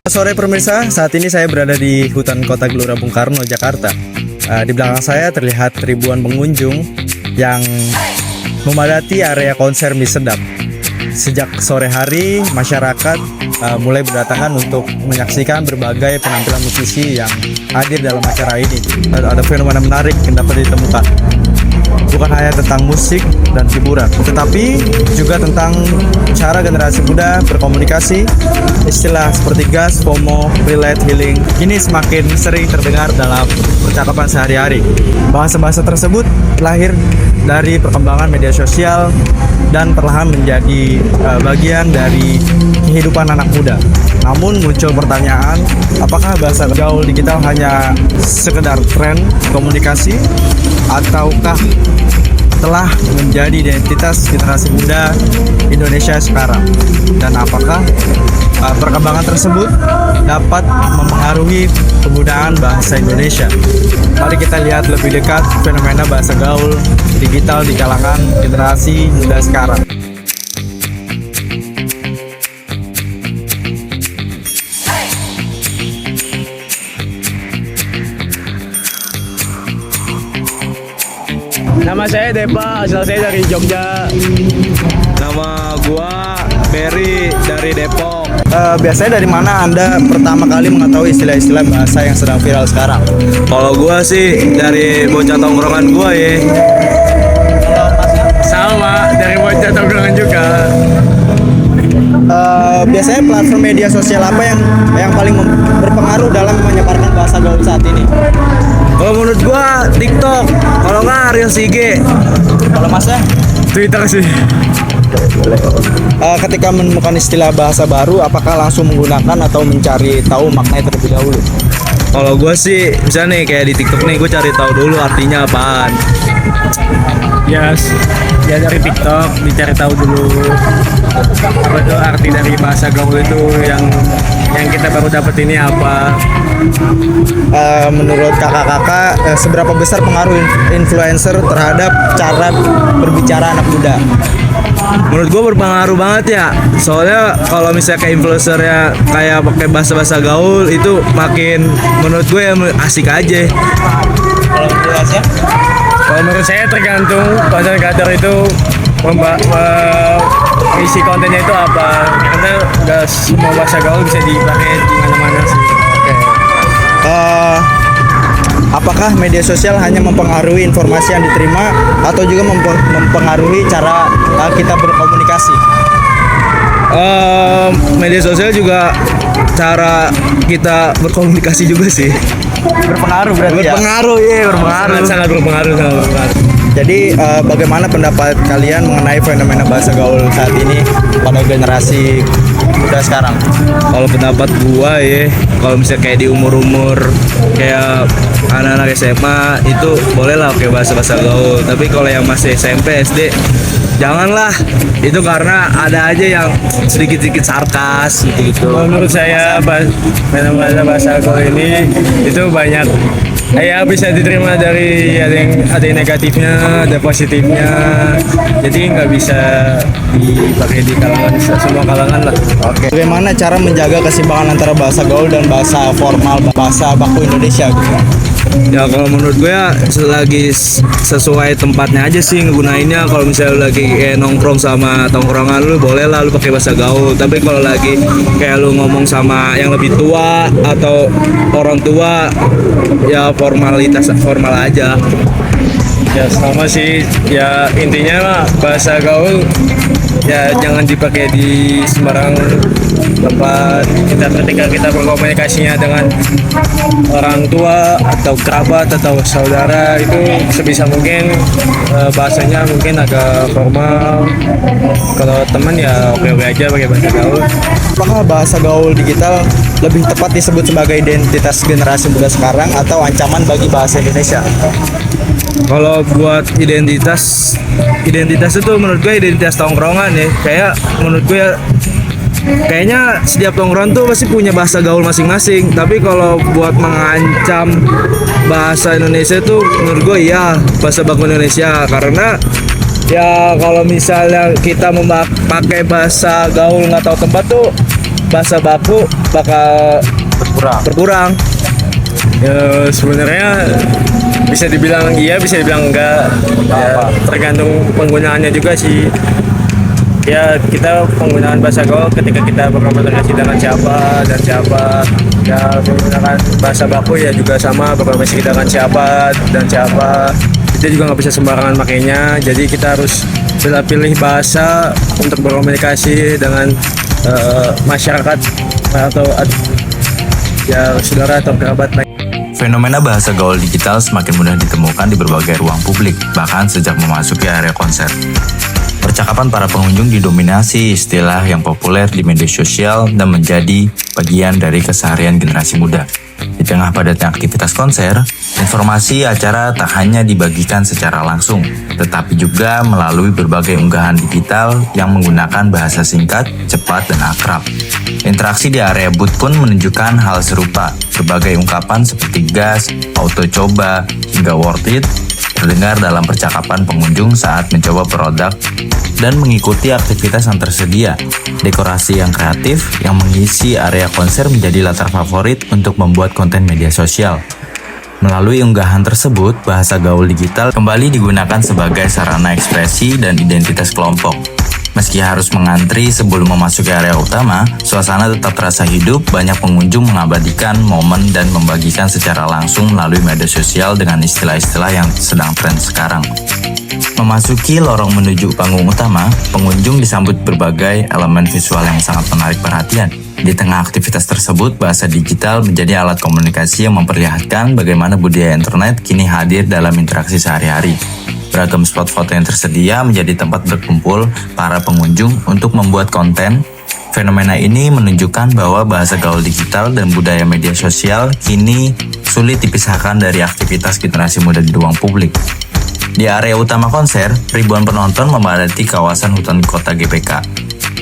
Sore pemirsa, saat ini saya berada di hutan kota Gelora Bung Karno, Jakarta. Di belakang saya terlihat ribuan pengunjung yang memadati area konser mie sedap. Sejak sore hari, masyarakat mulai berdatangan untuk menyaksikan berbagai penampilan musisi yang hadir dalam acara ini. Ada fenomena menarik yang dapat ditemukan. Bukan hanya tentang musik dan hiburan, tetapi juga tentang cara generasi muda berkomunikasi. Istilah seperti gas, FOMO, relate, healing ini semakin sering terdengar dalam percakapan sehari-hari. Bahasa-bahasa tersebut lahir dari perkembangan media sosial dan perlahan menjadi bagian dari kehidupan anak muda. Namun muncul pertanyaan, apakah bahasa gaul digital hanya sekedar tren komunikasi ataukah telah menjadi identitas generasi muda Indonesia sekarang, dan apakah perkembangan tersebut dapat mempengaruhi penggunaan bahasa Indonesia? Mari kita lihat lebih dekat fenomena bahasa gaul digital di kalangan generasi muda sekarang. Nama saya Depa, asal saya dari Jogja. Nama gua Berry dari Depok. Biasanya dari mana Anda pertama kali mengetahui istilah-istilah bahasa yang sedang viral sekarang? Kalau gua sih dari bocah tongkrongan gua ya. Sama, dari bocah tongkrongan juga. Biasanya platform media sosial apa yang paling berpengaruh dalam menyebarkan bahasa gaul saat ini? Kalau menurut gua TikTok, kalau nggak Reels IG. Kalau Masnya? Twitter sih. Ketika menemukan istilah bahasa baru, apakah langsung menggunakan atau mencari tahu maknanya terlebih dahulu? Kalau gua sih misalnya nih kayak di TikTok nih, gua cari tahu dulu artinya apaan. Yes. Ya dari TikTok dicari tahu dulu apa itu arti dari bahasa gaul itu yang kita baru dapat ini apa. Menurut kakak-kakak, seberapa besar pengaruh influencer terhadap cara berbicara anak muda? Menurut gua berpengaruh banget ya. Soalnya kalau misalnya kayak influencernya kayak pakai bahasa-bahasa gaul itu makin menurut gue ya asik aja. Kalau menurutnya? Kalau menurut saya tergantung konten kreator itu isi kontennya itu apa. Karena nggak semua bahasa gaul bisa dipakai di mana-mana sih. Apakah media sosial hanya mempengaruhi informasi yang diterima atau juga mempengaruhi cara kita berkomunikasi? Media sosial juga cara kita berkomunikasi juga sih. Berpengaruh berarti ya? Berpengaruh, iya berpengaruh. Sangat berpengaruh. Jadi bagaimana pendapat kalian mengenai fenomena bahasa gaul saat ini pada generasi muda sekarang? Kalau pendapat gua ya, kalau misalnya kayak di umur-umur kayak anak-anak SMA itu boleh lah pakai bahasa-bahasa gaul. Tapi kalau yang masih SMP, SD janganlah. Itu karena ada aja yang sedikit-sedikit sarkas gitu. Menurut saya fenomena bahasa gaul ini itu banyak ya bisa diterima dari ada yang negatifnya, ada positifnya. Jadi nggak bisa dipakai di kalangan semua kalangan lah. Oke. Bagaimana cara menjaga keseimbangan antara bahasa gaul dan bahasa formal, bahasa baku Indonesia gitu? Ya kalau menurut gue ya selagi sesuai tempatnya aja sih ngegunainnya. Kalau misalnya lu lagi kayak nongkrong sama tongkrongan lu, boleh lah lu pakai bahasa gaul. Tapi kalau lagi kayak lu ngomong sama yang lebih tua atau orang tua, ya formal aja. Ya sama sih, ya intinya mah bahasa gaul ya jangan dipakai di sembarang tempat. Ketika kita berkomunikasinya dengan orang tua atau kerabat atau saudara itu sebisa mungkin bahasanya mungkin agak formal. Kalau teman ya oke-oke aja pakai bahasa gaul. Apakah bahasa gaul digital lebih tepat disebut sebagai identitas generasi muda sekarang atau ancaman bagi bahasa Indonesia? Kalau buat identitas itu menurut gue identitas tongkrongan ya. Kayak menurut gue kayaknya setiap tongkrongan tuh pasti punya bahasa gaul masing-masing. Tapi kalau buat mengancam bahasa Indonesia tuh menurut gue ya bahasa baku Indonesia. Karena ya kalau misalnya kita memakai bahasa gaul nggak tahu tempat tuh bahasa baku bakal berkurang. Ya, sebenarnya bisa dibilang iya, bisa dibilang enggak. Ya, tergantung penggunaannya juga sih. Ya, kita penggunaan bahasa gaul ketika kita berkomunikasi dengan siapa dan siapa. Ya, menggunakan bahasa baku ya juga sama, berkomunikasi dengan siapa dan siapa. Kita juga nggak bisa sembarangan makainya. Jadi kita harus pilih bahasa untuk berkomunikasi dengan masyarakat atau ya saudara atau kerabat. Fenomena bahasa gaul digital semakin mudah ditemukan di berbagai ruang publik, bahkan sejak memasuki area konser. Percakapan para pengunjung didominasi istilah yang populer di media sosial dan menjadi bagian dari keseharian generasi muda. Di tengah padatnya aktivitas konser, informasi acara tak hanya dibagikan secara langsung, tetapi juga melalui berbagai unggahan digital yang menggunakan bahasa singkat, cepat, dan akrab. Interaksi di area booth pun menunjukkan hal serupa. Berbagai ungkapan seperti gas, auto coba, hingga worth it terdengar dalam percakapan pengunjung saat mencoba produk dan mengikuti aktivitas yang tersedia. Dekorasi yang kreatif yang mengisi area konser menjadi latar favorit untuk membuat konten media sosial. Melalui unggahan tersebut, bahasa gaul digital kembali digunakan sebagai sarana ekspresi dan identitas kelompok. Meski harus mengantri sebelum memasuki area utama, suasana tetap terasa hidup. Banyak pengunjung mengabadikan momen dan membagikan secara langsung melalui media sosial dengan istilah-istilah yang sedang tren sekarang. Memasuki lorong menuju panggung utama, pengunjung disambut berbagai elemen visual yang sangat menarik perhatian. Di tengah aktivitas tersebut, bahasa digital menjadi alat komunikasi yang memperlihatkan bagaimana budaya internet kini hadir dalam interaksi sehari-hari. Beragam spot foto yang tersedia menjadi tempat berkumpul para pengunjung untuk membuat konten. Fenomena ini menunjukkan bahwa bahasa gaul digital dan budaya media sosial kini sulit dipisahkan dari aktivitas generasi muda di ruang publik. Di area utama konser, ribuan penonton memadati kawasan hutan kota GBK.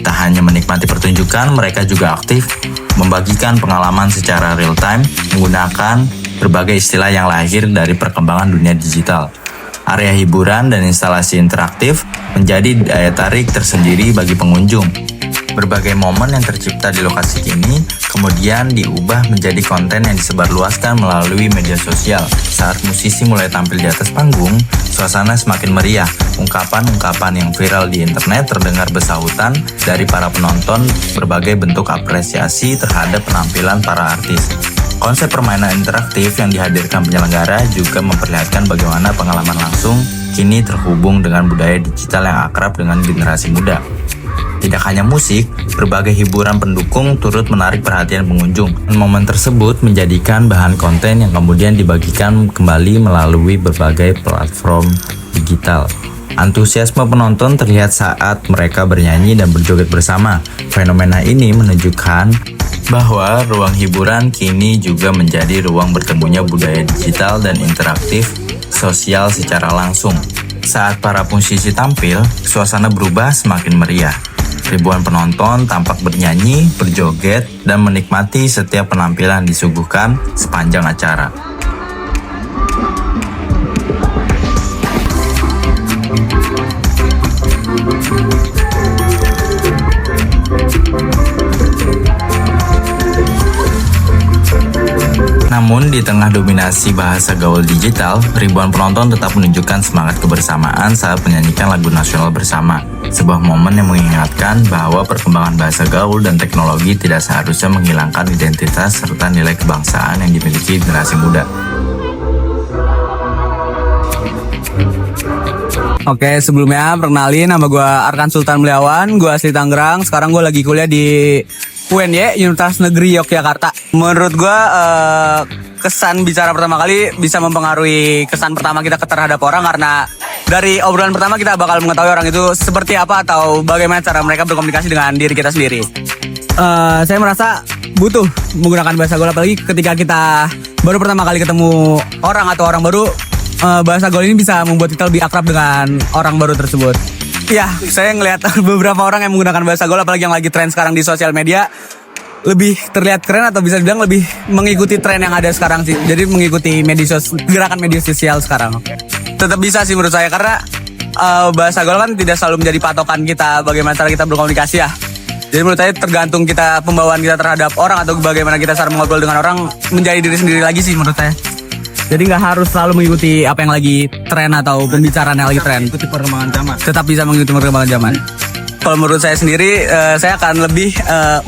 Tak hanya menikmati pertunjukan, mereka juga aktif membagikan pengalaman secara real time menggunakan berbagai istilah yang lahir dari perkembangan dunia digital. Area hiburan dan instalasi interaktif menjadi daya tarik tersendiri bagi pengunjung. Berbagai momen yang tercipta di lokasi ini kemudian diubah menjadi konten yang disebarluaskan melalui media sosial. Saat musisi mulai tampil di atas panggung, suasana semakin meriah. Ungkapan-ungkapan yang viral di internet terdengar bersahutan dari para penonton, berbagai bentuk apresiasi terhadap penampilan para artis. Konsep permainan interaktif yang dihadirkan penyelenggara juga memperlihatkan bagaimana pengalaman langsung kini terhubung dengan budaya digital yang akrab dengan generasi muda. Tidak hanya musik, berbagai hiburan pendukung turut menarik perhatian pengunjung. Momen tersebut menjadikan bahan konten yang kemudian dibagikan kembali melalui berbagai platform digital. Antusiasme penonton terlihat saat mereka bernyanyi dan berjoget bersama. Fenomena ini menunjukkan bahwa ruang hiburan kini juga menjadi ruang bertemunya budaya digital dan interaktif sosial secara langsung. Saat para musisi tampil, suasana berubah semakin meriah. Ribuan penonton tampak bernyanyi, berjoget, dan menikmati setiap penampilan disuguhkan sepanjang acara. Namun, di tengah dominasi bahasa gaul digital, ribuan penonton tetap menunjukkan semangat kebersamaan saat menyanyikan lagu nasional bersama. Sebuah momen yang mengingatkan bahwa perkembangan bahasa gaul dan teknologi tidak seharusnya menghilangkan identitas serta nilai kebangsaan yang dimiliki generasi muda. Oke, sebelumnya perkenalin, nama gue Arkan Sultan Mulyawan, gue asli Tangerang. Sekarang gue lagi kuliah di UNY, Universitas Negeri Yogyakarta. Menurut gue kesan bicara pertama kali bisa mempengaruhi kesan pertama kita terhadap orang, karena dari obrolan pertama kita bakal mengetahui orang itu seperti apa atau bagaimana cara mereka berkomunikasi dengan diri kita sendiri. Saya merasa butuh menggunakan bahasa gaul, apalagi ketika kita baru pertama kali ketemu orang atau orang baru. Bahasa gaul ini bisa membuat kita lebih akrab dengan orang baru tersebut. Ya, saya ngelihat beberapa orang yang menggunakan bahasa gaul, apalagi yang lagi tren sekarang di sosial media, lebih terlihat keren atau bisa dibilang lebih mengikuti tren yang ada sekarang sih. Jadi mengikuti gerakan media sosial sekarang. Tetap bisa sih menurut saya, karena bahasa gaul kan tidak selalu menjadi patokan kita bagaimana cara kita berkomunikasi ya. Jadi menurut saya tergantung kita, pembawaan kita terhadap orang atau bagaimana kita cara mengobrol dengan orang, menjadi diri sendiri lagi sih menurut saya. Jadi nggak harus selalu mengikuti apa yang lagi tren atau pembicaraan yang lagi tren. Ikuti perkembangan zaman. Tetap bisa mengikuti perkembangan zaman. Kalau menurut saya sendiri, saya akan lebih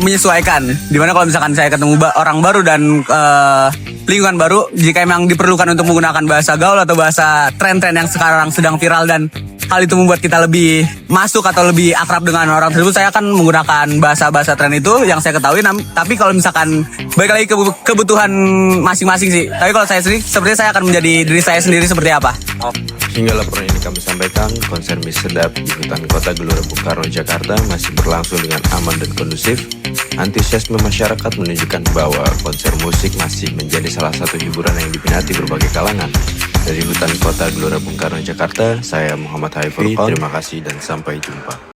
menyesuaikan. Dimana kalau misalkan saya ketemu orang baru dan lingkungan baru, jika emang diperlukan untuk menggunakan bahasa gaul atau bahasa tren-tren yang sekarang sedang viral dan hal itu membuat kita lebih masuk atau lebih akrab dengan orang tersebut, saya akan menggunakan bahasa-bahasa tren itu yang saya ketahui. Tapi kalau misalkan balik lagi ke kebutuhan masing-masing sih. Tapi kalau saya sendiri, sepertinya saya akan menjadi diri saya sendiri seperti apa. Hingga laporan ini kami sampaikan, konser mie sedap di hutan kota Gelora Bung Karno, Jakarta masih berlangsung dengan aman dan kondusif. Antusiasme masyarakat menunjukkan bahwa konser musik masih menjadi salah satu hiburan yang diminati berbagai kalangan. Dari hutan kota Gelora Bung Karno, Jakarta, saya Muhammad Haifi. Terima kasih dan sampai jumpa.